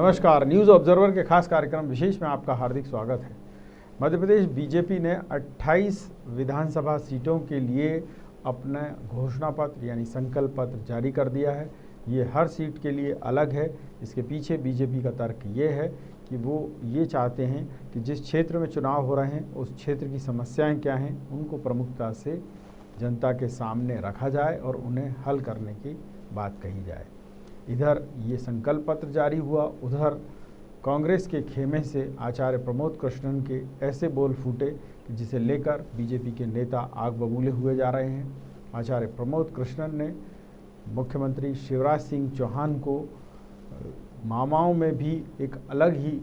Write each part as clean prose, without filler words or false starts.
नमस्कार, news observer के खास कार्यक्रम विशेष में आपका हार्दिक स्वागत है। मध्य प्रदेश बीजेपी ने 28 विधानसभा सीटों के लिए अपना घोषणा पत्र यानी संकल्प पत्र जारी कर दिया है। ये हर सीट के लिए अलग है। इसके पीछे बीजेपी का तर्क ये है कि वो ये चाहते हैं कि जिस क्षेत्र में चुनाव हो रहे हैं उस क्षेत्र की समस्याएं क्या हैं उनको प्रमुखता से जनता के सामने रखा जाए और उन्हें हल करने की बात कही जाए। इधर ये संकल्प पत्र जारी हुआ, उधर कांग्रेस के खेमे से आचार्य प्रमोद कृष्णन के ऐसे बोल फूटे कि जिसे लेकर बीजेपी के नेता आग बबूले हुए जा रहे हैं। आचार्य प्रमोद कृष्णन ने मुख्यमंत्री शिवराज सिंह चौहान को मामाओं में भी एक अलग ही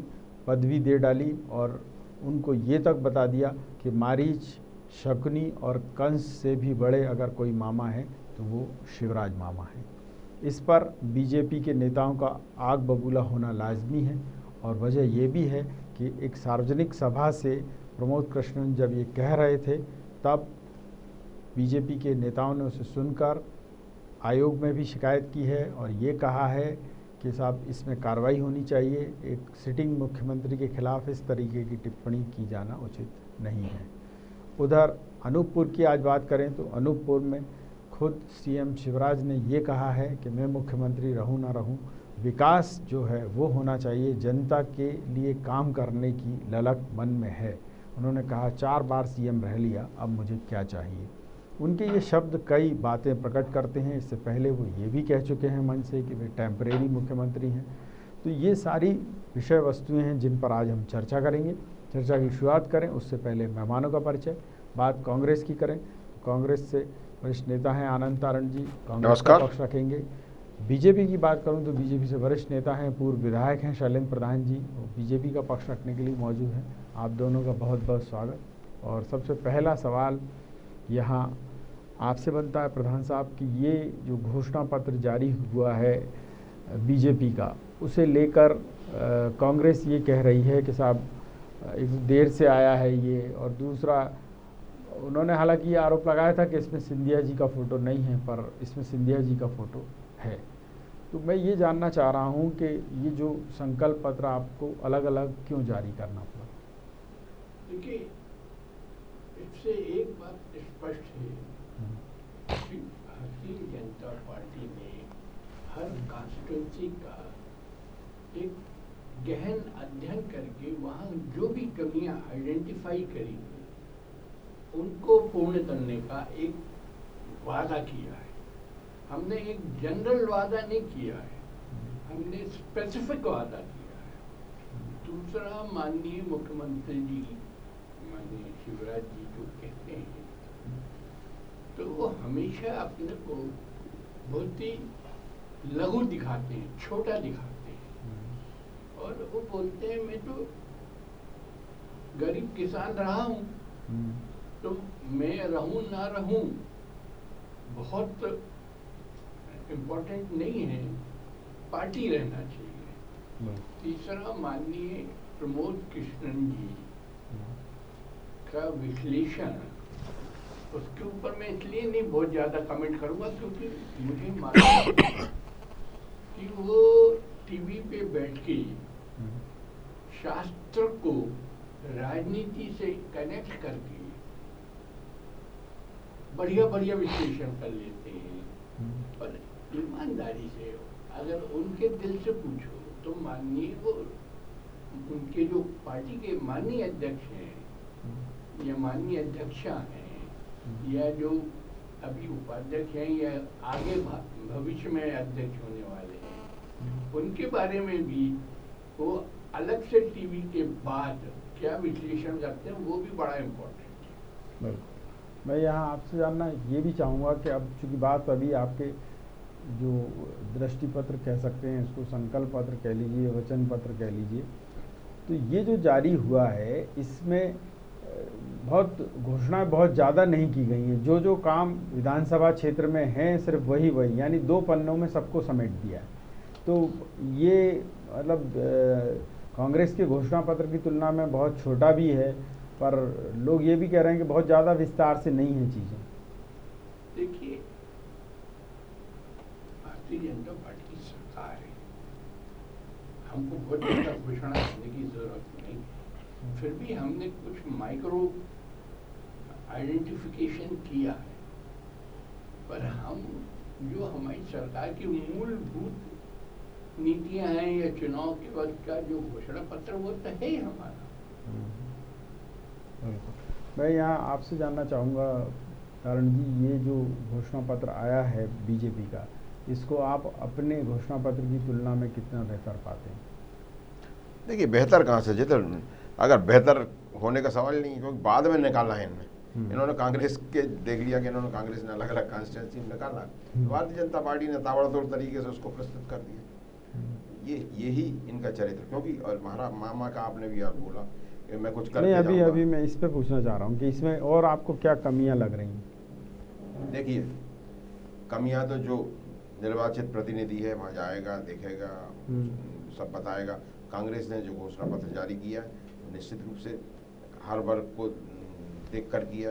पदवी दे डाली और उनको ये तक बता दिया कि मारीच, शकुनी और कंस से भी बड़े अगर कोई मामा है तो वो शिवराज मामा है। इस पर बीजेपी के नेताओं का आग बबूला होना लाजमी है और वजह यह भी है कि एक सार्वजनिक सभा से प्रमोद कृष्णन जब ये कह रहे थे तब बीजेपी के नेताओं ने उसे सुनकर आयोग में भी शिकायत की है और ये कहा है कि साहब इसमें कार्रवाई होनी चाहिए। एक सिटिंग मुख्यमंत्री के खिलाफ इस तरीके की टिप्पणी की जाना उचित नहीं है। उधर अनूपपुर की आज बात करें तो अनूपपुर में खुद सीएम शिवराज ने ये कहा है कि मैं मुख्यमंत्री रहूं ना रहूं, विकास जो है वो होना चाहिए, जनता के लिए काम करने की ललक मन में है। उन्होंने कहा 4 बार सीएम रह लिया, अब मुझे क्या चाहिए। उनके ये शब्द कई बातें प्रकट करते हैं। इससे पहले वो ये भी कह चुके हैं मंच से कि वे टेम्परेरी मुख्यमंत्री हैं। तो ये सारी विषय वस्तुएं हैं जिन पर आज हम चर्चा करेंगे। चर्चा की शुरुआत करें उससे पहले मेहमानों का परिचय। बात कांग्रेस की करें, कांग्रेस से वरिष्ठ नेता हैं आनंद तारण जी, कांग्रेस का पक्ष रखेंगे। बीजेपी की बात करूं तो बीजेपी से वरिष्ठ नेता हैं, पूर्व विधायक हैं शैलेंद्र प्रधान जी, वो बीजेपी का पक्ष रखने के लिए मौजूद हैं। आप दोनों का बहुत बहुत स्वागत। और सबसे पहला सवाल यहाँ आपसे बनता है प्रधान साहब कि ये जो घोषणा पत्र जारी हुआ है बीजेपी का, उसे लेकर कांग्रेस ये कह रही है कि साहब एक देर से आया है ये, और दूसरा उन्होंने हालांकि ये आरोप लगाया था कि इसमें सिंधिया जी का फ़ोटो नहीं है, पर इसमें सिंधिया जी का फ़ोटो है। तो मैं ये जानना चाह रहा हूँ कि ये जो संकल्प पत्र आपको अलग अलग क्यों जारी करना पड़ा? देखिए, इससे एक बात स्पष्ट है कि भारतीय जनता पार्टी ने हर कॉन्स्टिट्यूंसी का एक गहन अध्ययन करके वहाँ जो भी कमियां आइडेंटिफाई करी उनको पूर्ण करने का एक वादा किया है। हमने एक जनरल वादा नहीं किया है, हमने स्पेसिफिक वादा किया है। दूसरा, माननीय मुख्यमंत्री जी माननीय शिवराज जी जो कहते हैं तो वो हमेशा अपने को बहुत ही लघु दिखाते हैं, छोटा दिखाते हैं। और वो बोलते हैं मैं तो गरीब किसान रहा हूँ, तो मैं रहूं ना रहूं बहुत इम्पोर्टेंट नहीं है, पार्टी रहना चाहिए। तीसरा, माननीय प्रमोद कृष्णन जी का विश्लेषण, उसके ऊपर मैं इसलिए नहीं बहुत ज़्यादा कमेंट करूंगा क्योंकि मुझे मालूम है कि वो टीवी पे बैठ के शास्त्र को राजनीति से कनेक्ट करके बढ़िया बढ़िया विश्लेषण कर लेते हैं। पर ईमानदारी से अगर उनके दिल से पूछो तो माननीय वो उनके जो पार्टी के माननीय अध्यक्ष हैं या माननीय अध्यक्षा हैं या जो अभी उपाध्यक्ष हैं या आगे भविष्य में अध्यक्ष होने वाले हैं, उनके बारे में भी वो अलग से टीवी के बाद क्या विश्लेषण करते हैं वो भी बड़ा इम्पोर्टेंट है। मैं यहाँ आपसे जानना ये भी चाहूँगा कि अब चूँकि बात अभी आपके जो दृष्टि पत्र कह सकते हैं, इसको संकल्प पत्र कह लीजिए, वचन पत्र कह लीजिए, तो ये जो जारी हुआ है इसमें बहुत घोषणाएं बहुत ज़्यादा नहीं की गई हैं। जो जो काम विधानसभा क्षेत्र में हैं सिर्फ वही यानी 2 पन्नों में सबको समेट दिया है। तो ये मतलब कांग्रेस के घोषणा पत्र की तुलना में बहुत छोटा भी है, पर लोग ये भी कह रहे हैं कि बहुत ज़्यादा विस्तार से नहीं है चीज़ें। देखिए, भारतीय जनता पार्टी की सरकार है, हमको बहुत ज़्यादा घोषणा करने की ज़रूरत नहीं, फिर भी हमने कुछ माइक्रो आइडेंटिफिकेशन किया है। पर हम जो हमारी सरकार की मूलभूत नीतियां हैं या चुनाव के वक्त का जो घोषणा पत्र वो तो है ही हमारा। मैं यहाँ आपसे जानना चाहूँगा कारण जी, ये जो घोषणा पत्र आया है बीजेपी का, इसको आप अपने घोषणा पत्र की तुलना में कितना बेहतर पाते हैं? देखिए, बेहतर कहाँ से, जिधर अगर बेहतर होने का सवाल नहीं, क्योंकि बाद में निकाला है इन्होंने कांग्रेस के देख लिया कि इन्होंने कांग्रेस ने अलग अलग कॉन्स्टिट्यूंसी में निकाला, भारतीय जनता पार्टी ने ताबड़तोड़ तरीके से उसको प्रस्तुत कर दिया। यही इनका चरित्र, क्योंकि और हमारा मामा का आपने भी आप बोला कि मैं कुछ करके नहीं, अभी मैं इस पे पूछना चाह रहा हूँ कि इसमें और आपको क्या कमियां लग रही हैं? देखिए, कमियां तो जो निर्वाचित प्रतिनिधि है वहाँ जाएगा, देखेगा, सब बताएगा। कांग्रेस ने जो घोषणा पत्र जारी किया निश्चित रूप से हर वर्ग को देख कर किया,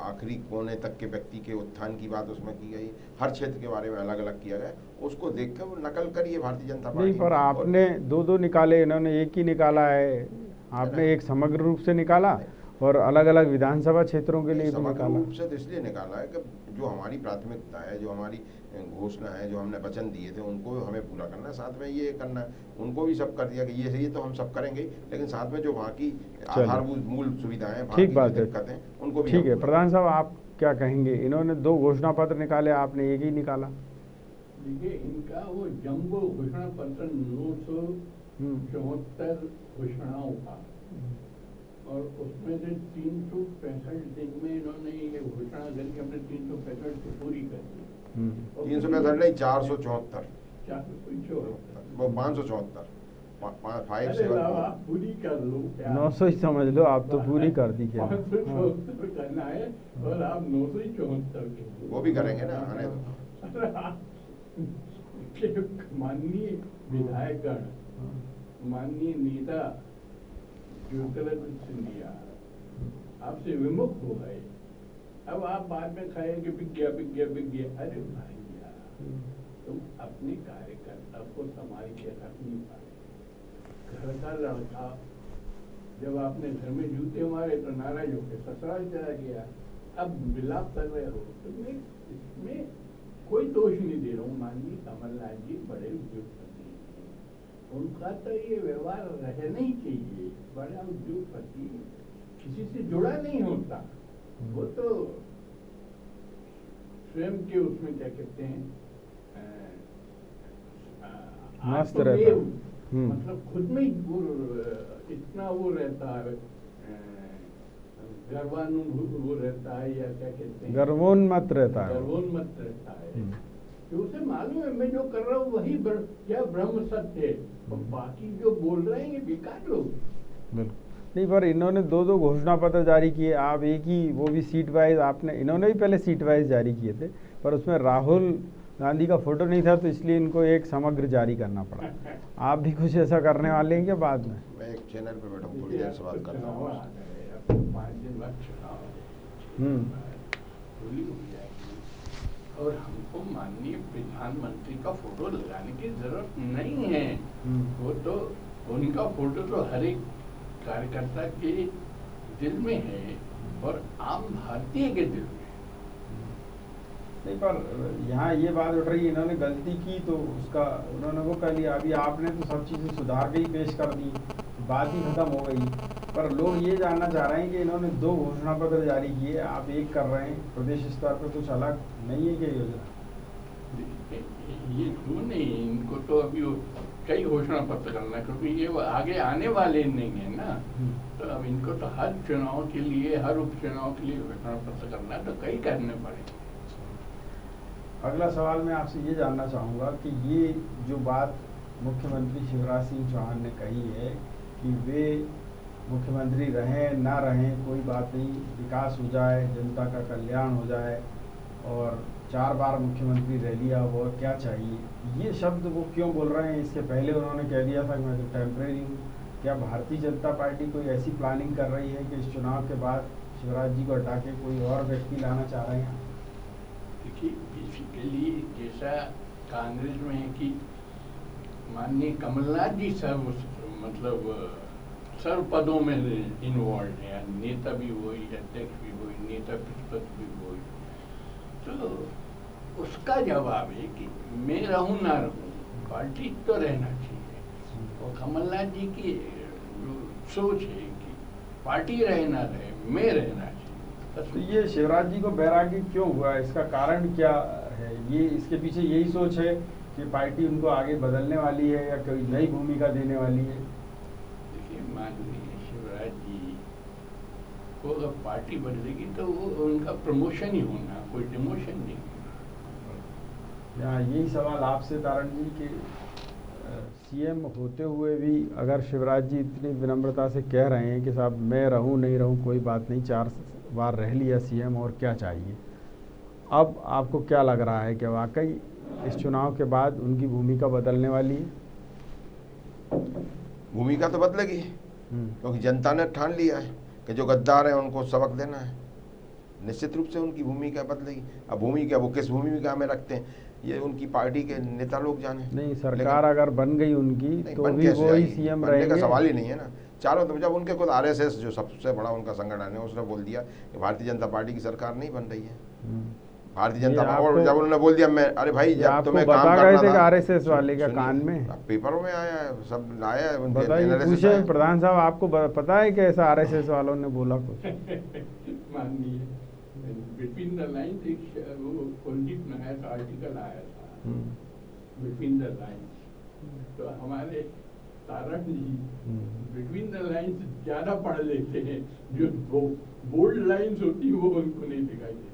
आखिरी कोने तक के व्यक्ति के उत्थान की बात उसमें की गई, हर क्षेत्र के बारे में अलग अलग किया गया, उसको देख कर वो नकल करिए भारतीय जनता पार्टी। नहीं, पर आपने दो निकाले, इन्होंने एक ही निकाला है। आपने एक समग्र रूप से निकाला और अलग अलग विधानसभा क्षेत्रों के लिए भी समग्र निकाला। रूप से तो इसलिए निकाला है कि जो हमारी प्राथमिकता है, जो हमारी घोषणा है, जो हमने वचन दिए थे उनको हमें पूरा करना है, साथ में ये करना है। उनको भी सब कर दिया कि ये तो हम सब करेंगे, लेकिन साथ में जो वहाँ की आधारभूत मूल सुविधाएं, ठीक बात है, दिक्कतें, उनको भी ठीक है। प्रधान साहब, आप क्या कहेंगे? इन्होंने 2 घोषणा पत्र निकाले, आपने एक ही निकाला। देखिए, इनका वो जम्बो घोषणा पत्र 974 घोषणाओं का, और उसमें से 365 दिन में इन्होंने ये घोषणा करके अपने 365 को पूरी कर दी। 365 नहीं, 474, 474, वो 574, 5 आप पूरी कर लो, 900 ही समझ लो, आप तो पूरी कर दी। क्या 574 करना है और आप 974 वो भी करेंगे ना, आने दो। माननीय विधायकगण, माननीय नेता ज्योतिरादित्य सिंधिया आपसे विमुख हो गए। अब आप बाद में कहेंगे विज्ञा। अरे भाई यार, तुम अपने कार्यकर्ता को संभाल के रख नहीं पाए। घर का लड़का जब आपने घर में जूते मारे तो नाराज होकर ससुराल चला गया, अब विलाप कर रहे हो। तो मैं इसमें कोई दोष नहीं दे रहा हूँ। माननीय कमलनाथ जी बड़े उद्योगपति हैं, उनका तो ये व्यवहार रहना ही चाहिए। बड़ा उद्योगपति किसी से जुड़ा नहीं होता, वो तो स्वयं के उसमें क्या कहते हैं, मस्त रहता, मतलब खुद में वो इतना वो रहता है, गर्वानुभूत वो रहता है, या क्या कहते हैं, गर्वोन्मत्त रहता है। गर्वोन्मत्त रहता है कि उसे मालूम है मैं जो कर रहा हूँ वही क्या ब्रह्म सत्य है, और बाकी जो बोल रहे हैं ये बेकार लोग। बिल्कुल नहीं, पर इन्होंने 2 घोषणा पत्र जारी किए, आप एक ही, वो भी सीट वाइज। आपने, इन्होंने भी पहले सीट वाइज जारी किए थे, पर उसमें राहुल गांधी का फोटो नहीं था, तो इसलिए इनको एक समग्र जारी करना पड़ा। आप भी कुछ ऐसा करने वाले हैं क्या बाद में? मैं एक चैनल पे बैठा हूँ, थोड़ी देर से बात करता हूँ। 5 दिन बाद चुनाव और हमको माननीय प्रधानमंत्री का फोटो लगाने की जरूरत नहीं है। वो तो उनका फोटो तो हर एक कार्यकर्ता के दिल में है और आम भारतीय के दिल में। नहीं, पर यहाँ ये बात उठ रही है, इन्होंने गलती की तो उसका उन्होंने वो कर लिया। अभी आपने तो सब चीज़ें सुधार के ही पेश कर दी, बात ही खत्म हो गई। पर लोग ये जानना चाह रहे हैं कि इन्होंने 2 घोषणा पत्र जारी किए, आप एक कर रहे हैं, प्रदेश स्तर पर कुछ अलग नहीं है क्या योजना? ये क्यों नहीं, इनको तो अभी कई घोषणा पत्र करना, क्योंकि ये आगे आने वाले नहीं है ना। तो अब इनको तो हर चुनाव के लिए, हर उपचुनाव के लिए घोषणा पत्र करना, तो कई करने पड़ेंगे। अगला सवाल मैं आपसे ये जानना चाहूँगा कि ये जो बात मुख्यमंत्री शिवराज सिंह चौहान ने कही है कि वे मुख्यमंत्री रहें ना रहें कोई बात नहीं, विकास हो जाए, जनता का कल्याण हो जाए, और 4 बार मुख्यमंत्री रह लिया, वो क्या चाहिए, ये शब्द वो क्यों बोल रहे हैं? इससे पहले उन्होंने कह दिया था कि मैं तो टेम्परेरी हूँ। क्या भारतीय जनता पार्टी कोई ऐसी प्लानिंग कर रही है कि इस चुनाव के बाद शिवराज जी को हटा के कोई और व्यक्ति लाना चाह रहे हैं? देखिए, बेसिकली जैसा कांग्रेस में है कि माननीय कमलनाथ जी मतलब सर्व पदों में इन्वॉल्व है, नेता भी वही, अध्यक्ष भी वही, नेता प्रतिपक्ष भी वही। तो उसका जवाब है कि मैं रहूं ना रहूं, पार्टी तो रहना चाहिए। और कमलनाथ जी की जो सोच है कि पार्टी रहे ना रहे, मैं रहना चाहिए। तो ये शिवराज जी को बैरागी क्यों हुआ, इसका कारण क्या है? ये इसके पीछे यही सोच है कि पार्टी उनको आगे बदलने वाली है या कोई नई भूमिका देने वाली है? देखिए, माननीय शिवराज जी को अगर पार्टी बदलेगी तो वो उनका प्रमोशन ही होना, कोई डिमोशन नहीं। यहाँ यही सवाल आपसे तारण जी कि सीएम होते हुए भी अगर शिवराज जी इतनी विनम्रता से कह रहे हैं कि साहब मैं रहूं नहीं रहूं कोई बात नहीं, 4 बार रह लिया सीएम और क्या चाहिए, अब आपको क्या लग रहा है कि वाकई इस चुनाव के बाद उनकी भूमिका बदलने वाली है? भूमिका तो बदलेगी, क्योंकि जनता ने ठान लिया है कि जो गद्दार हैं उनको सबक देना है। निश्चित रूप से उनकी भूमिका बदलेगी। अब भूमिका वो किस भूमिका में रखते हैं ये उनकी पार्टी के नेता लोग जाने। नहीं, सरकार अगर बन गई उनकी तो भी वही सीएम बनने रहेंगे। का सवाल ही नहीं है ना। चारों तरफ जब उनके खुद आरएसएस जो सबसे बड़ा उनका संगठन है उसने बोल दिया कि भारतीय जनता पार्टी की सरकार नहीं बन रही है। भारतीय जनता और जब उन्होंने बोल दिया, मैं अरे भाई जब तुम्हें काम करना था, आरएसएस वाले का कान में पेपरों में आया है, सब आया है, बताइए, पूछे प्रधान साहब आपको पता है कि ऐसा आरएसएस वालों ने बोला कुछ? माननीय बिटवीन द लाइन्स एक वो कुलदीप नायर का आर्टिकल आया था, बिटवीन द लाइन्स। तो हमारे तारण जी बिटवीन द लाइन्स ज्यादा पढ़ लेते हैं, जो बोल्ड लाइन्स होती है वो उनको नहीं दिखाई देती।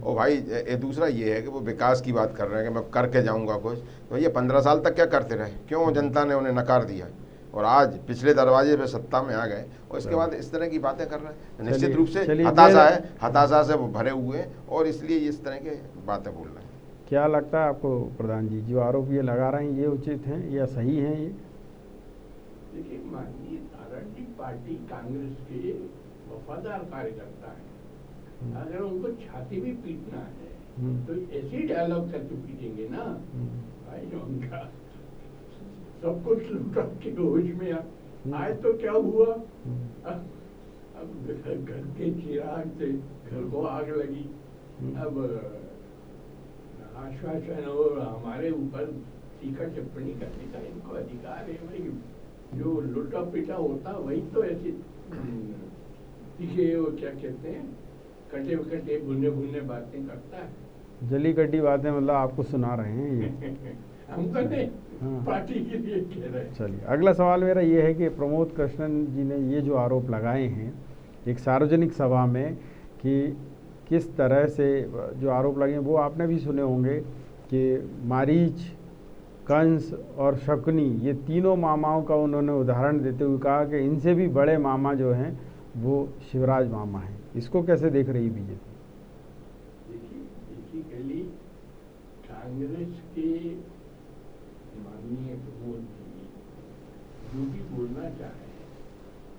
ओ भाई, दूसरा ये है कि वो विकास की बात कर रहे हैं कि मैं करके जाऊंगा कुछ, तो ये 15 साल तक क्या करते रहे? क्यों जनता ने उन्हें नकार दिया और आज पिछले दरवाजे पे सत्ता में आ गए और इसके बाद इस तरह की बातें कर रहे हैं? निश्चित रूप से हताशा है, हताशा से वो भरे हुए हैं और इसलिए इस तरह के बातें बोल रहे हैं। क्या लगता है आपको प्रधान जी, जो आरोप ये लगा रहे हैं ये उचित हैं या सही हैं? ये देखिए, माननीय तारण जी पार्टी कांग्रेस के वफादार कार्यकर्ता हैं। अगर उनको छाती भी पीटना है तो ऐसे डायलॉग करके पीटेंगे ना भाई। उनका सब कुछ लुटा के होश में आए तो क्या हुआ? अब घर के चिराग से घर को आग लगी। अब आश्वासन और हमारे ऊपर तीखा टिप्पणी करने का इनको अधिकार है भाई। जो लुटा पिटा होता वही तो ऐसे तीखे वो क्या कहते हैं, कटे कटे भुने भुने बातें करता है। जली कटी बातें मतलब आपको सुना रहे हैं ये? हमको नहीं, पार्टी के लिए कह रहे हैं। चलिए, अगला सवाल मेरा ये है कि प्रमोद कृष्णन जी ने ये जो आरोप लगाए हैं एक सार्वजनिक सभा में कि किस तरह से जो आरोप लगे वो आपने भी सुने होंगे कि मारीच, कंस और शकुनी ये तीनों मामाओं का उन्होंने उदाहरण देते हुए कहा कि इनसे भी बड़े मामा जो हैं वो शिवराज मामा हैं। इसको कैसे देख रही बीजेपी? देखिए, बेसिकली कांग्रेस के माननीय प्रमोद जी जो भी बोलना चाहे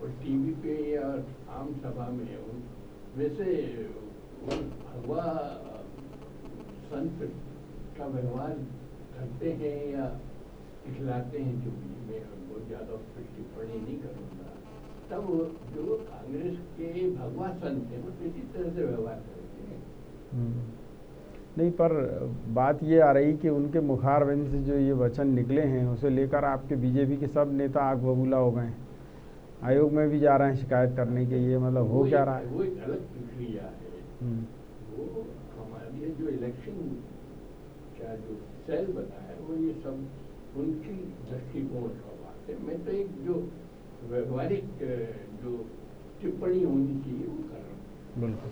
और टीवी पे या आम सभा में वैसे भगवा संत का व्यवहार करते हैं या दिखलाते हैं, जो भी मैं बहुत ज़्यादा उस पर टिप्पणी नहीं करूँगा। तब जो कांग्रेस के भगवा संत हैं वो इसी तरह से व्यवहार करते हैं। नहीं, पर बात ये आ रही कि उनके मुखारबिंद से जो ये वचन निकले हैं उसे लेकर आपके बीजेपी के सब नेता आग बबूला हो गए हैं, आयोग में भी जा रहे हैं शिकायत करने के। ये मतलब हो क्या रहा है? वो एक अलग प्रक्रिया है। वो हमारे जो इलेक्शन का जो सेल बना है वो ये सब उनकी दृष्टिकोण का बात है। मैं तो एक जो व्यवहारिक जो टिप्पणी होनी चाहिए वो कर रहा हूँ। बिल्कुल।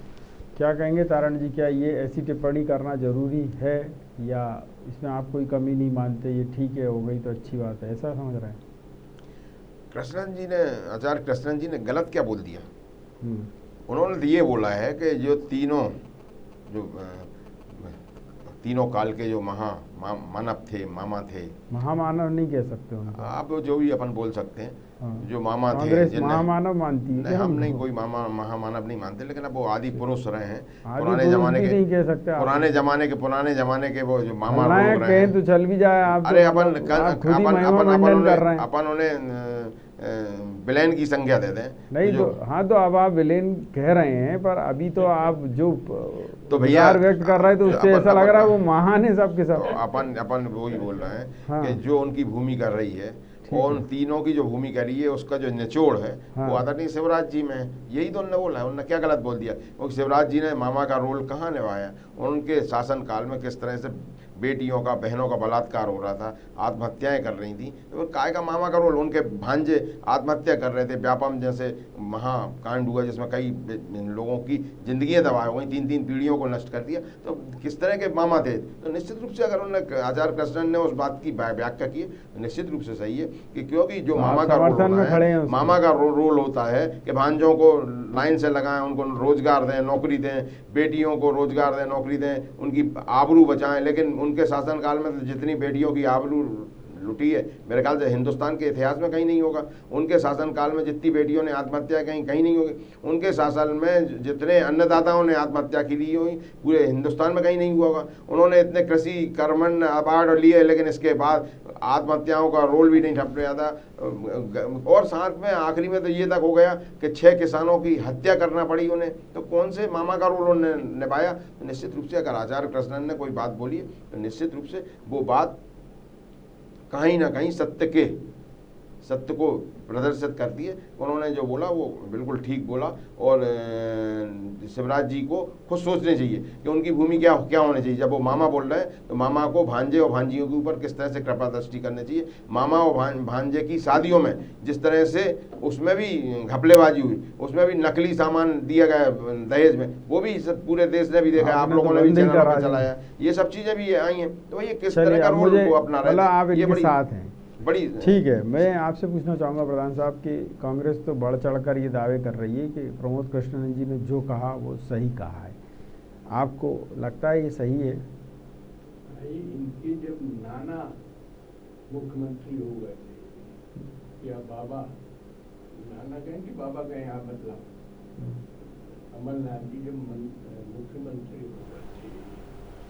क्या कहेंगे तारण जी, क्या ये ऐसी टिप्पणी करना जरूरी है या इसमें आप कोई कमी नहीं मानते, ये ठीक है, हो गई तो अच्छी बात है, ऐसा समझ रहे हैं? कृष्णन जी ने, आचार्य कृष्णन जी ने गलत क्या बोल दिया? उन्होंने ये बोला है कि जो तीनों काल के जो मानव थे, मामा थे, महामानव नहीं कह सकते उनको आप जो भी अपन बोल सकते हैं, जो मामा थे, कांग्रेस जिन्हें महामानव मानती है नहीं, क्या हम नहीं उनको? कोई महामानव नहीं मानते, लेकिन अब वो आदि पुरुष रहे हैं आदि पुराने पुरुष जमाने भी के, नहीं कह सकते आप। पुराने जमाने के वो जो मामा खलनायक लोग रहे कहें हैं। तो चल भी जाए, आप अरे तो अपन मतलब आप खुद ही महिमा अपन मंडन कर रहे हैं। अपन उन्हें विलेन की संज्ञा दे दें नहीं जो, तो हाँ, तो अब आप विलेन कह रहे हैं, पर अभी तो आप जो तो भैया विचार व्यक्त कर रहे हैं तो उससे ऐसा लग रहा है वो महान है सब के तो सब। अपन वही बोल रहे हैं हाँ। कि जो उनकी भूमि कर रही है ठीक और है। उन तीनों की जो भूमि करी है उसका जो निचोड़ है हाँ। वो आदरणीय शिवराज जी में है। यही तो उन्होंने बोला है, उन्होंने क्या गलत बोल दिया? क्योंकि शिवराज जी ने मामा का रोल कहाँ निभाया? उनके शासन काल में किस तरह से बेटियों का, बहनों का बलात्कार हो रहा था, आत्महत्याएं कर रही थी, तो काय का मामा का रोल? उनके भांजे आत्महत्या कर रहे थे, व्यापम जैसे महाकांड हुआ जिसमें कई लोगों की जिंदगियां तबाह हो गई, 3-3 पीढ़ियों को नष्ट कर दिया, तो किस तरह के मामा थे? तो निश्चित रूप से अगर उन्होंने आचार्य कृष्णन ने उस बात की व्याख्या की है तो निश्चित रूप से सही है कि क्योंकि जो तो मामा आप का रोल समर्थन में होता खड़े हैं है, उसके। मामा का रोल होता है कि भांजों को लाइन से लगाएं, उनको रोजगार दें, नौकरी दें, बेटियों को रोजगार दें, नौकरी दें, उनकी आबरू बचाएं। लेकिन उनके शासनकाल में तो जितनी बेटियों की आबरू लुटी है, मेरे ख्याल से हिंदुस्तान के इतिहास में कहीं नहीं होगा। उनके शासनकाल में जितनी बेटियों ने आत्महत्या कहीं नहीं होगी। उनके शासन में जितने अन्नदाताओं ने आत्महत्या की ली हुई पूरे हिंदुस्तान में कहीं नहीं हुआ होगा। उन्होंने इतने कृषि कर्मण अवार्ड लिए, लेकिन इसके बाद आत्महत्याओं का रोल भी नहीं ठप रहा था। और साथ में आखिरी में तो ये तक हो गया कि 6 किसानों की हत्या करना पड़ी उन्हें। तो कौन से मामा का रोल उन्होंने निभाया? तो निश्चित रूप से अगर आचार्य कृष्णन ने कोई बात बोली है तो निश्चित रूप से वो बात कहीं ना कहीं सत्य को प्रदर्शित करती है। उन्होंने जो बोला वो बिल्कुल ठीक बोला, और शिवराज जी को खुद सोचने चाहिए कि उनकी भूमि क्या होनी चाहिए। जब वो मामा बोल रहे हैं तो मामा को भांजे और भांजियों के ऊपर किस तरह से कृपा दृष्टि करनी चाहिए। मामा और भांजे की शादियों में जिस तरह से उसमें भी घपलेबाजी हुई, उसमें भी नकली सामान दिया गया दहेज में, वो भी पूरे देश ने भी देखा, आप लोगों ने भी चैनलों पर चलाया, ये सब चीज़ें भी आई हैं। तो ये किस तरह का रोल वो अपना रहे थे, ये बड़ी साथ हैं। बड़ी ठीक है, मैं आपसे पूछना चाहूँगा प्रधान साहब कि कांग्रेस तो बढ़ चढ़कर ये दावे कर रही है कि प्रमोद कृष्णन जी ने जो कहा वो सही कहा है। आपको लगता है ये सही है? इनके जब नाना मुख्यमंत्री हो गए थे, या बाबा, नाना कहें कि बाबा कहें, आप बदलाव, अमरनाथ जी जब मुख्यमंत्री हो गए थे,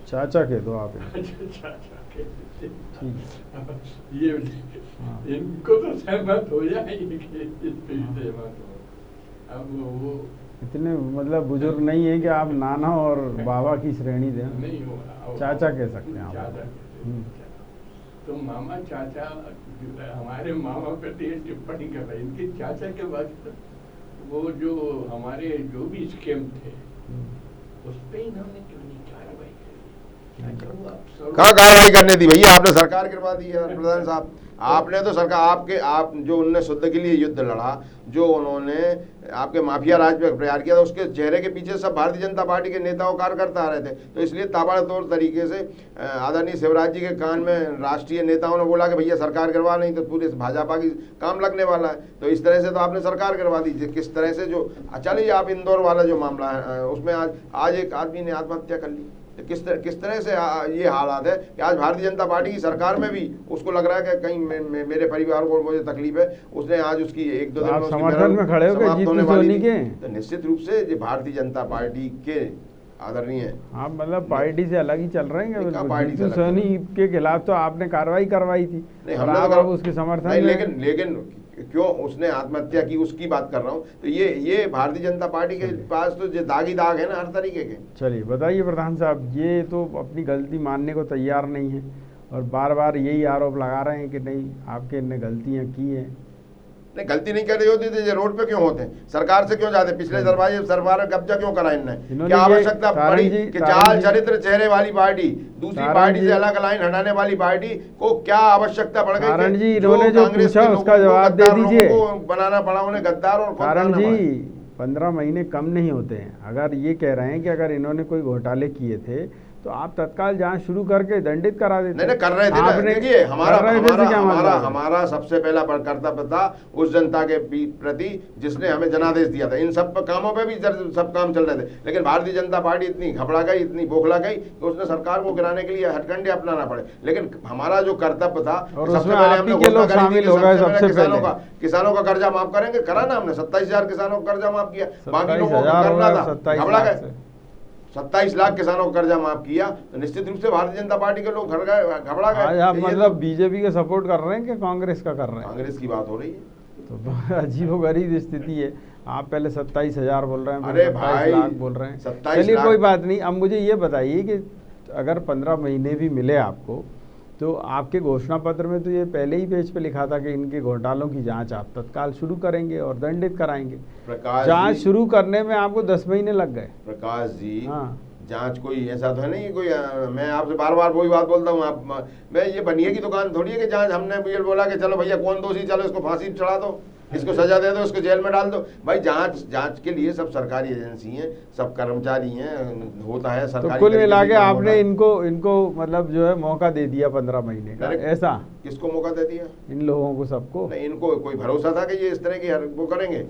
चाचा कह दो आप। चाचा के ठीक है। ये इनको तो सहमत हो जाएंगे कि इस पे सहमत हो। अब वो इतने मतलब बुजुर्ग नहीं है कि आप नाना और बाबा की श्रेणी दें, नहीं हो, चाचा कह सकते हैं आप। चाचा। तो मामा चाचा हमारे मामा पे टिप्पणी कर रहे, इनके चाचा के वक्त वो जो हमारे जो भी स्कीम थे उस पे इन्होंने क्यों नहीं कार्रवाई करी? कहाँ कार्रवाई करने दी भैया? आपने सरकार गिरवा दी है प्रधान साहब। आपने तो सरकार आप जो उनने शुद्ध के लिए युद्ध लड़ा, जो उन्होंने आपके माफिया राज पे प्रयास किया था, उसके चेहरे के पीछे सब भारतीय जनता पार्टी के नेता और कार्यकर्ता आ रहे थे। तो इसलिए ताबड़तोड़ तरीके से आदरणीय शिवराज जी के कान में राष्ट्रीय नेताओं ने बोला कि भैया सरकार गिरवा, नहीं तो पूरे भाजपा की काम लगने वाला है। तो इस तरह से तो आपने सरकार गिरवा दी। किस तरह से जो चलिए आप इंदौर वाला जो मामला है उसमें आज एक आदमी ने आत्महत्या कर ली। तो किस तरह से ये हालात है कि आज भारतीय जनता पार्टी की सरकार में भी उसको लग रहा है कि कहीं मेरे परिवार को मुझे तकलीफ है, उसने आज उसकी 1-2 दिन में उसकी समर्थन में खड़े हो गए जीतू सोनी के। तो निश्चित रूप से ये भारतीय जनता पार्टी के आदरणीय, आप मतलब पार्टी से अलग ही चल रहे हैं। पार्टी जीतू सोनी के खिलाफ तो आपने कार्रवाई करवाई थी, नहीं और हमने आप तो अब उसके समर्थन नहीं, में। लेकिन क्यों उसने आत्महत्या की उसकी बात कर रहा हूँ। तो ये भारतीय जनता पार्टी के पास तो जो दागी दाग है ना हर तरीके के। चलिए बताइए प्रधान साहब, ये तो अपनी गलती मानने को तैयार नहीं है और बार बार यही आरोप लगा रहे हैं कि नहीं आपके इनने गलतियां की हैं। नहीं, गलती नहीं कर रही होती तो ये रोड पे क्यों होते हैं? सरकार से क्यों जाते? पिछले दरबार सरकार कब्जा क्यों करा इनने? क्या आवश्यकता पड़ी कि चाल चरित्र चेहरे वाली पार्टी दूसरी पार्टी से अलग लाइन हटाने वाली पार्टी को क्या आवश्यकता पड़ गई? कारण जी इन्होंने जो पूछा उसका जवाब दे दीजिए। बनाना पड़ा उन्हें गद्दार। और कारण जी 15 महीने कम नहीं होते हैं। अगर ये कह रहे हैं कि अगर इन्होंने कोई घोटाले किए थे तो आप तत्काल जांच शुरू करके दंडित करा देते। नहीं कर रहे थे ना। देखिए हमारा सबसे पहला कर्तव्य था उस जनता के प्रति जिसने हमें जनादेश दिया था। इन सब कामों पे भी सब काम चल रहे थे, लेकिन भारतीय जनता पार्टी इतनी घबरा गई, इतनी बौखला गई कि उसने सरकार को गिराने के लिए हथकंडे अपनाना पड़े। लेकिन हमारा जो कर्तव्य था, सबसे पहले हमने घोषणा करी थी किसानों का कर्जा माफ करेंगे, करा ना हमने। 27,000 किसानों का कर्जा माफ किया, बाकी लोगों को करना था, घबरा गए। 27 लाख किसानों का कर्जा माफ किया, तो निश्चित रूप से भारतीय जनता पार्टी के लोग घबरा गए। आप मतलब बीजेपी का सपोर्ट कर रहे हैं कि कांग्रेस का कर रहे हैं? कांग्रेस की बात हो रही है। तो अजीबोगरीब स्थिति है। आप पहले 27,000 बोल रहे हैं, अरे 27 लाख बोल रहे हैं। चलिए कोई बात नहीं। अब मुझे ये बताइए कि अगर 15 महीने भी मिले आपको, तो आपके घोषणा पत्र में तो ये पहले ही पेज पे लिखा था कि इनके घोटालों की जांच आप तत्काल शुरू करेंगे और दंडित कराएंगे। जांच शुरू करने में आपको 10 महीने लग गए। प्रकाश जी, हाँ, जांच कोई ऐसा तो है नहीं कोई, मैं आपसे बार बार वही बात बोलता हूँ। आप मैं ये बनिए की दुकान थोड़ी है कि जांच हमने ये बोला कि चलो भैया कौन दोषी, चलो इसको फांसी चढ़ा दो, इसको सजा दे दो, इसको जेल में डाल दो। भाई जांच के लिए सब सरकारी एजेंसी हैं, सब कर्मचारी हैं, होता है सरकारी। तो कुल मिला के आपने इनको मतलब जो है मौका दे दिया 15 महीने का, ऐसा? किसको मौका दे दिया? इन लोगों को, सबको। नहीं, इनको कोई भरोसा था कि ये इस तरह की वो करेंगे?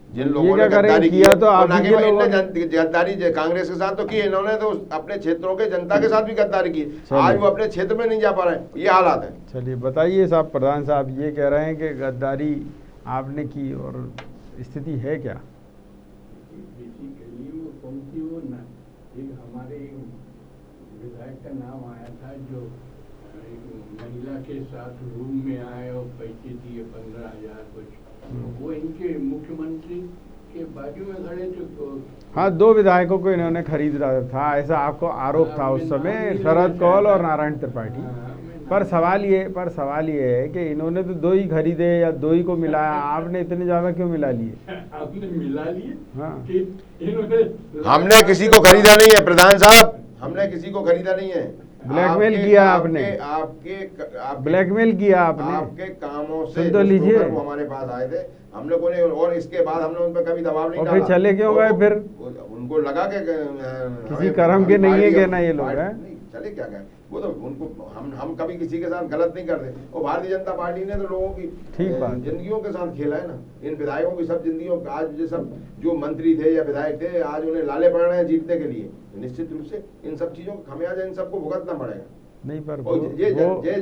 जिन ये लोगों क्या ने गद्दारी किया तो आप गद्दारी कांग्रेस के साथ तो की, इन्होंने तो अपने क्षेत्रों के जनता के साथ भी गद्दारी की। आज वो अपने क्षेत्र में नहीं जा पा रहे हैं, ये हालात है। चलिए बताइए साहब, प्रधान साहब ये कह रहे हैं कि गद्दारी आपने की और स्थिति है क्या? बेसिकली वो कौन सी वो ना, एक हमारे विधायक का नाम आया था जो महिला के साथ रूम में आए और पैसे दिए 15,000 कुछ, वो इनके मुख्यमंत्री के बाजू में खड़े थे। तो हाँ, 2 विधायकों को इन्होंने खरीदा था, ऐसा आपको आरोप था उस समय, शरद कौल और नारायण त्रिपाठी। पर सवाल ये है कि इन्होंने तो 2 ही खरीदे या 2 ही को मिलाया, आपने इतने ज्यादा क्यों मिला लिए? आपने मिला लिए? हाँ, हमने किसी को खरीदा नहीं है प्रधान साहब, हमने किसी को खरीदा नहीं है। ब्लैकमेल किया आपने, ब्लैकमेल किया आपने आपके कामों से। तो लीजिए, वो हमारे पास आए थे, हम लोगों ने, और इसके बाद हमने उन पर कभी दबाव नहीं डाला। फिर चले क्यों गए? फिर उनको लगा कि किसी कर्म के नहीं है, कहना ये लोग है। चले क्या गए, वो तो उनको, हम कभी किसी के साथ गलत नहीं करते। और भारतीय जनता पार्टी ने तो लोगों की जिंदगियों के साथ खेला है ना, इन विधायकों की सब जिंदगियों। आज ये सब जो मंत्री थे या विधायक थे, आज उन्हें लाले पड़ रहे हैं जीतने के लिए। निश्चित रूप से इन सब चीजों का खमियाजा इन सबको भुगतना पड़ेगा। नहीं, पर ये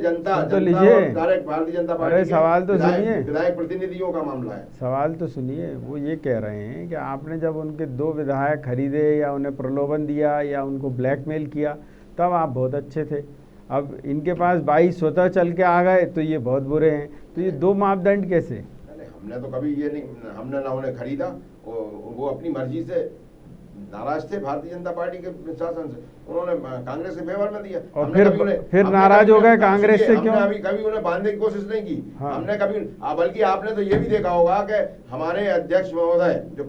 जनता लीजिए, भारतीय जनता पार्टी, सवाल तो सुनिए, विधायक प्रतिनिधियों का मामला है। सवाल तो सुनिए। वो ये कह रहे हैं कि आपने जब उनके 2 विधायक खरीदे या उन्हें प्रलोभन दिया या उनको ब्लैकमेल किया, तब आप बहुत अच्छे थे। अब इनके पास 22 स्वतः चल के आ गए तो ये बहुत बुरे हैं। तो ये 2 मापदंड कैसे? हमने तो कभी ये नहीं, हमने ना उन्हें खरीदा, वो अपनी मर्जी से नाराज थे भारतीय जनता पार्टी के शासन से, उन्होंने कांग्रेस के फेवर में दिया। और फिर नाराज हो गए कांग्रेस से क्यों? हमने कभी उन्हें बांधने की कोशिश नहीं की। हाँ। हमने कभी, बल्कि आपने तो ये भी देखा होगा कि हमारे अध्यक्ष महोदय जो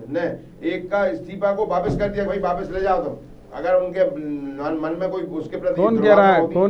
ने एक का इस्तीफा को वापस कर दिया, भाई वापस ले जाओ तुम, अगर उनके मन में कोई उसके प्रति। कौन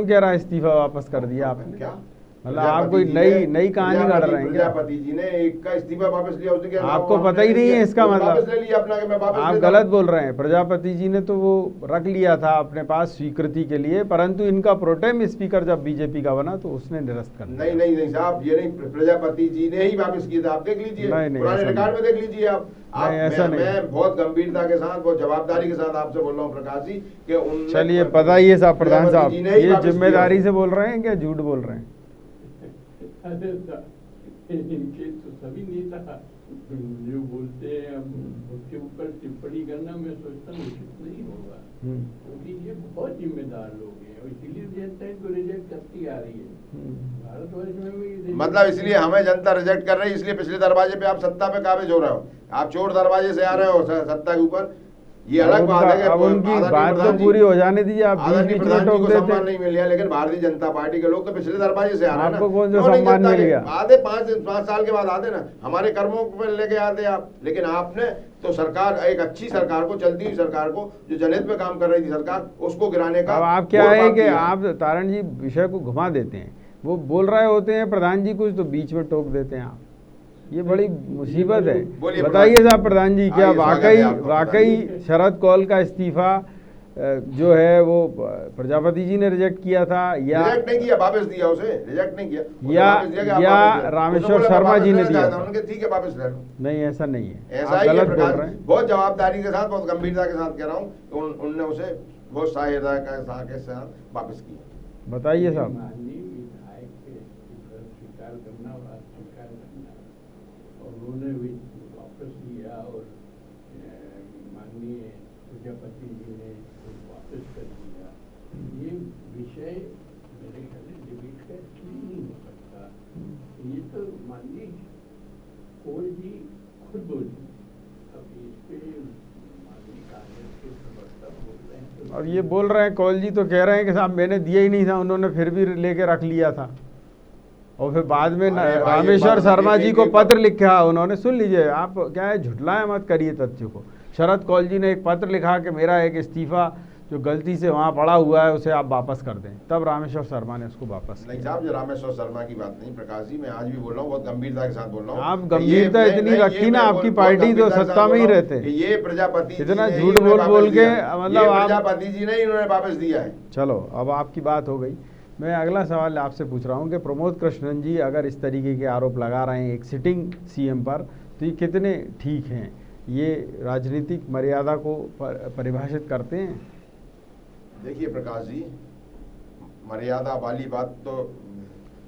कह रहा है इस्तीफा वापस कर दिया आपने? क्या मतलब आप कोई नई कहानी गढ़ रहे हैं? प्रजापति जी ने एक का इस्तीफा वापस लिया, उसने आपको पता ही नहीं है इसका मतलब? ले लिया अपना कि मैं वापस, आप गलत बोल रहे हैं। प्रजापति जी ने तो वो रख लिया था अपने पास स्वीकृति के लिए, परंतु इनका प्रोटेम स्पीकर जब बीजेपी का बना तो उसने निरस्त कर दिया। नहीं साहब, ये नहीं, प्रजापति जी ने ही वापस किया था। आप देख लीजिए, पुराने रिकॉर्ड में देख लीजिए आप। ऐसा नहीं, मैं बहुत गंभीरता के साथ, बहुत जवाबदारी के साथ आपसे बोल रहा हूँ प्रकाश जी कि उन। चलिए बताइए साहब, प्रधान साहब ये जिम्मेदारी से बोल रहे हैं क्या झूठ बोल रहे हैं? इनके तो सभी नेता जो बोलते हैं, उसके ऊपर टिप्पणी करना मैं सोचता हूँ उचित नहीं होगा, क्योंकि ये बहुत जिम्मेदार लोग हैं और इसीलिए जनता इनको रिजेक्ट करती आ रही है। भारतवर्ष में भी मतलब इसलिए हमें जनता रिजेक्ट कर रही है, इसलिए पिछले दरवाजे पे आप सत्ता पे काबिज हो रहे हो, आप चोर दरवाजे से आ रहे हो सत्ता के ऊपर। ये अलग बात है कि अब उनकी बात तो पूरी हो जाने दीजिए, आप बीच में टोक देते। सम्मान नहीं मिल गया, लेकिन भारतीय जनता पार्टी के लोग तो पिछले दरवाजे से आ रहे हैं। आपको कौन सा सम्मान मिल गया? आधे 5 साल के बाद आते ना, हमारे कर्मों पर लेके आते आप। लेकिन आपने तो सरकार, एक अच्छी सरकार को, चलती हुई सरकार को, जो जनहित में काम कर रही थी सरकार, उसको गिराने का। अब आप क्या है कि आप तारण जी विषय को घुमा देते हैं, वो बोल रहे होते हैं प्रधान जी कुछ, तो बीच में टोक देते हैं आप। ये बड़ी मुसीबत है। बताइए साहब प्रधान जी, क्या वाकई शरद कौल का इस्तीफा जो है वो प्रजापति जी ने रिजेक्ट किया था, या रिजेक्ट नहीं किया, वापस दिया उसे, रिजेक्ट नहीं किया, उसे या वापस दिया कि आप या वापस ले लो। रामेश्वर उसने बोला शर्मा वापस जी ने लेना दिया चाहता था। हूं। उन्होंने कहा ठीक है वापस ले लो। नहीं, ऐसा नहीं है, ऐसा आप ही है गलत बोल प्रकाश, रहे हैं। बहुत जवाबदारी के साथ, बहुत गंभीरता के साथ कह रहा हूँ, उनने उसे बहुत साहिदा के साथ वापस किया। बताइए साहब। माननीय विधायक के इस्तीफा स्वीकार करना और अस्वीकार करना, और उन्होंने भी वापस लिया, और माननीय प्रजापति जी ने वापस कर दिया। ये विषय मेरे ख्याल से डिबेट का इसलिए नहीं हो सकता। ये तो माननीय कौल जी खुद बोली, अब इस पे माननीय कांग्रेस के प्रवक्ता बोल रहे हैं तो और ये बोल रहे हैं, कौल जी तो कह रहे हैं कि साहब मैंने दिया ही नहीं था, उन्होंने फिर भी लेके रख लिया था। और फिर बाद में अरे भाई, रामेश्वर एक बात शर्मा जी को एक- पत्र लिखा उन्होंने, सुन लीजिए आप, क्या है, झुठलाया मत करिए तथ्य को। शरद कौल जी ने एक पत्र लिखा कि मेरा एक इस्तीफा जो गलती से वहाँ पड़ा हुआ है उसे आप वापस कर दें, तब रामेश्वर शर्मा ने उसको वापस नहीं किया। साहब, जो रामेश्वर शर्मा की बात नहीं प्रकाश जी, मैं आज भी बोल रहा हूँ, बहुत गंभीरता के साथ बोल रहा हूँ। आप कि गंभीरता ये- इतनी नहीं, रखी ये ना, मैं आपकी बहुत पार्टी तो गंभीरता के साथ सत्ता में ही बोल रहा हूँ रहते। कि ये प्रजापति जी इतना ने ही झूठ उन्हें बोल वापस बोल के, दिया। मतलब ये आप, प्रजापति जी ने ही उन्होंने वापस दिया है। चलो अब आपकी बात हो गई। मैं अगला सवाल आपसे पूछ रहा हूँ कि प्रमोद कृष्णन जी अगर इस तरीके के आरोप लगा रहे हैं एक सिटिंग सीएम पर, तो ये कितने ठीक हैं? ये राजनीतिक मर्यादा को परिभाषित करते हैं? देखिए प्रकाश जी, मर्यादा वाली बात तो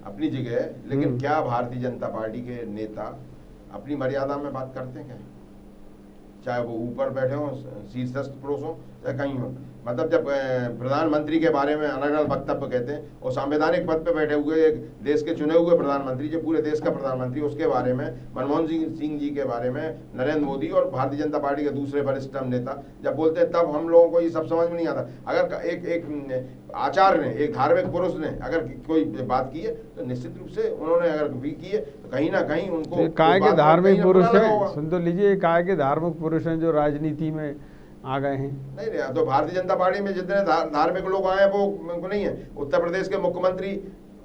अपनी जगह है, लेकिन क्या भारतीय जनता पार्टी के नेता अपनी मर्यादा में बात करते हैं क्या? चाहे वो ऊपर बैठे हों, शीर्षस्थ पुरुष हों, या कहीं हो। मतलब जब प्रधानमंत्री के बारे में अलग अलग वक्तव्य कहते हैं, और संवैधानिक पद पे बैठे हुए एक देश के चुने हुए प्रधानमंत्री, जो पूरे देश का प्रधानमंत्री, उसके बारे में, मनमोहन सिंह जी के बारे में, नरेंद्र मोदी और भारतीय जनता पार्टी के दूसरे वरिष्ठ नेता जब बोलते हैं, तब हम लोगों को ये सब समझ में नहीं आता। अगर एक आचार्य ने, एक धार्मिक पुरुष ने अगर कोई बात की है, तो निश्चित रूप से उन्होंने अगर भी की है, तो कहीं ना कहीं उनको काय के धार्मिक पुरुष है। हैं, सुन तो लीजिए, काय के धार्मिक पुरुष हैं जो राजनीति में आ गए हैं। नहीं, तो भारतीय जनता पार्टी में जितने धार्मिक लोग आए हैं वो नहीं है। उत्तर प्रदेश के मुख्यमंत्री,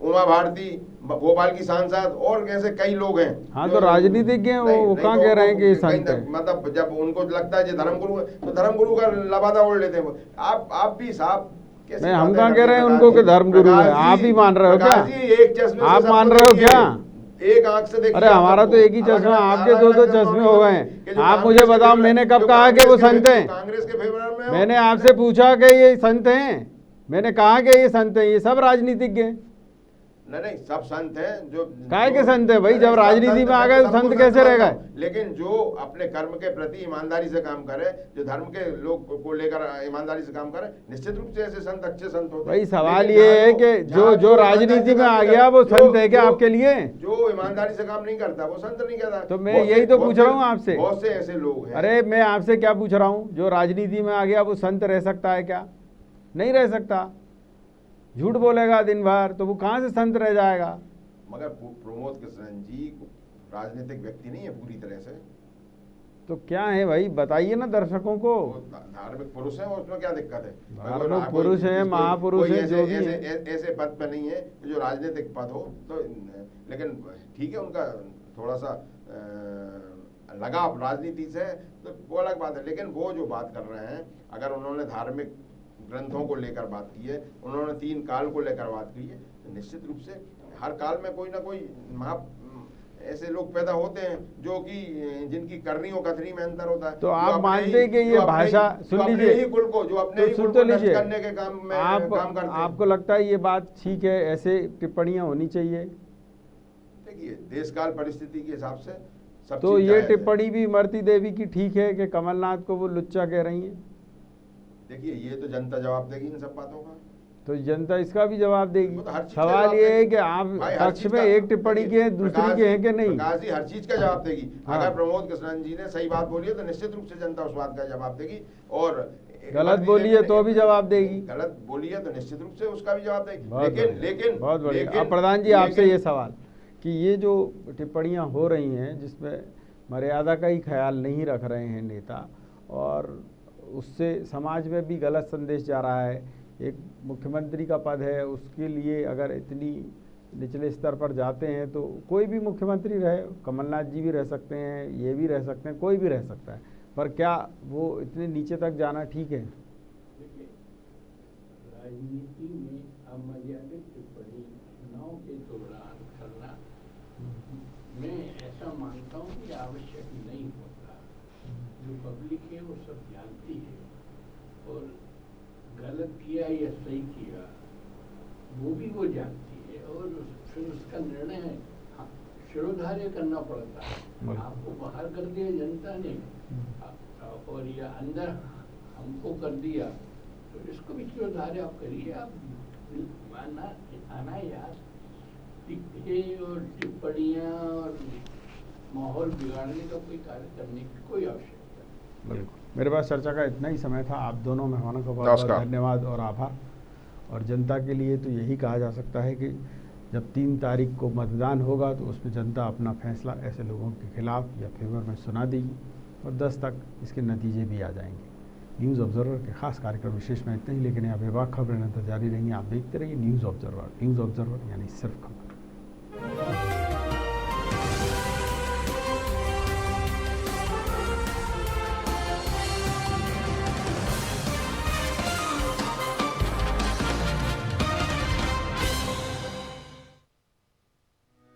उमा भारती, भोपाल की सांसद, और ऐसे कई लोग हैं। हाँ, तो राजनीतिज्ञ हैं वो कहाँ कह रहे हैं कि संत है? मतलब जब उनको लगता है धर्मगुरु है, तो धर्मगुरु का लबादा ओढ़ लेते हैं। आप भी साहब, नहीं, हम कहाँ कह रहे हैं उनको कि धर्मगुरु है? आप ही मान रहे हो क्या? आप मान रहे हो क्या? एक आंख से देखिए। अरे हमारा तो एक ही चश्मा, आपके दो दो चश्मे हो गए हैं। आप मुझे बताओ, मैंने कब कहा कि वो संत हैं? कांग्रेस के फेवर में मैंने आपसे पूछा कि ये संत हैं? मैंने कहा कि ये संत हैं? ये सब राजनीतिज्ञ हैं। नहीं, सब संत हैं। जो काय के संत है भाई? जब राजनीति में आ गए तो संत कैसे रह गए? लेकिन जो अपने कर्म के प्रति ईमानदारी से काम करे, जो धर्म के लोग को लेकर ईमानदारी से काम करे, निश्चित रूप से ऐसे संत अच्छे संत होते हैं। भाई सवाल ये है कि जो राजनीति में आ गया वो संत है क्या आपके लिए? जो ईमानदारी से काम नहीं करता वो संत नहीं कहता। तो मैं यही तो पूछ रहा हूँ आपसे। बहुत से ऐसे लोग हैं। अरे मैं आपसे क्या पूछ रहा हूँ, जो राजनीति में आ गया वो संत रह सकता है क्या? नहीं रह सकता। झूठ बोलेगा दिन भर तो वो कहाँ से संत रह जाएगा? मगर प्रमोद कृष्णन जी राजनीतिक व्यक्ति नहीं है पूरी तरह से। तो क्या है भाई, बताइए ना दर्शकों को। धार्मिक पुरुष है, उसमें क्या दिक्कत है? धार्मिक पुरुष है, महापुरुष है, जो भी है। ऐसे पद पे नहीं है जो राजनीतिक पद हो। तो लेकिन ठीक है, उनका थोड़ा सा लगाव राजनीति से, तो वो अलग बात है। लेकिन वो जो बात कर रहे हैं, अगर उन्होंने धार्मिक ग्रंथों को लेकर बात की है, उन्होंने 3 काल को लेकर बात की है, तो निश्चित रूप से हर काल में कोई ना कोई ऐसे लोग पैदा होते हैं जो कि जिनकी करनी और कथनी में अंतर होता है। तो आप मानते हैं कि ये भाषा, सुन लीजिए, ही कुल को, जो अपने ही कुल को नष्ट करने के काम में काम करते हैं। आपको लगता है ये बात ठीक है, ऐसे टिप्पणियां होनी चाहिए? देखिए, देश काल परिस्थिति के हिसाब से सब। तो ये टिप्पणी भी इमरती देवी की ठीक है कि कमलनाथ को वो लुच्चा कह रही है? देखिए, ये तो जनता जवाब देगी इन सब बातों का। तो जनता इसका भी जवाब देगी। तो सवाल ये है कि आप पक्ष में एक टिप्पणी की है, दूसरी की है कि नहीं? प्रकाश जी हर चीज का जवाब देगी। हाँ। अगर प्रमोद कृष्णन जी ने सही बात बोली है तो निश्चित रूप से जनता उस बात का जवाब देगी, और गलत बोली है तो भी जवाब देगी। गलत बोली है तो निश्चित रूप से उसका भी जवाब देगी। लेकिन बहुत बढ़िया। अब प्रधान जी आपसे ये सवाल कि ये जो टिप्पणियां हो रही हैं जिसमें मर्यादा का ही ख्याल नहीं रख रहे हैं नेता, और उससे समाज में भी गलत संदेश जा रहा है। एक मुख्यमंत्री का पद है, उसके लिए अगर इतनी निचले स्तर पर जाते हैं तो कोई भी मुख्यमंत्री रहे, कमलनाथ जी भी रह सकते हैं, ये भी रह सकते हैं, कोई भी रह सकता है, पर क्या वो इतने नीचे तक जाना ठीक है? देखिए, राजनीति में अमर्यादित टिप्पणी चुनाव के दौरान करना मैं ऐसा मानता हूँ कि आवश्यक नहीं होता। जो पब्लिक है वो सब जानती है, और गलत किया या सही किया वो भी वो जानती है, और फिर उसका निर्णय शिरोधार्य करना पड़ता है। आपको बाहर कर दिया जनता ने और या अंदर हमको कर दिया, तो इसको भी शिरोधार्य आप करिए। आप अनायास टिप्पणी और टिप्पणियाँ और माहौल बिगाड़ने का कोई कार्य करने की कोई आवश्यकता नहीं। बिल्कुल, मेरे पास चर्चा का इतना ही समय था। आप दोनों मेहमानों का बहुत बहुत नमस्कार। धन्यवाद और आभार। और जनता के लिए तो यही कहा जा सकता है कि जब 3 तारीख को मतदान होगा तो उसमें जनता अपना फैसला ऐसे लोगों के खिलाफ या फेवर में सुना देगी, और 10 तक इसके नतीजे भी आ जाएंगे। न्यूज़ ऑब्जर्वर के खास कार्यक्रम विशेष में इतना ही, लेकिन यहाँ बेबाक खबरें निरंतर जारी रहेंगी। आप देखते रहिए न्यूज़ ऑब्जर्वर यानी सिर्फ खबर।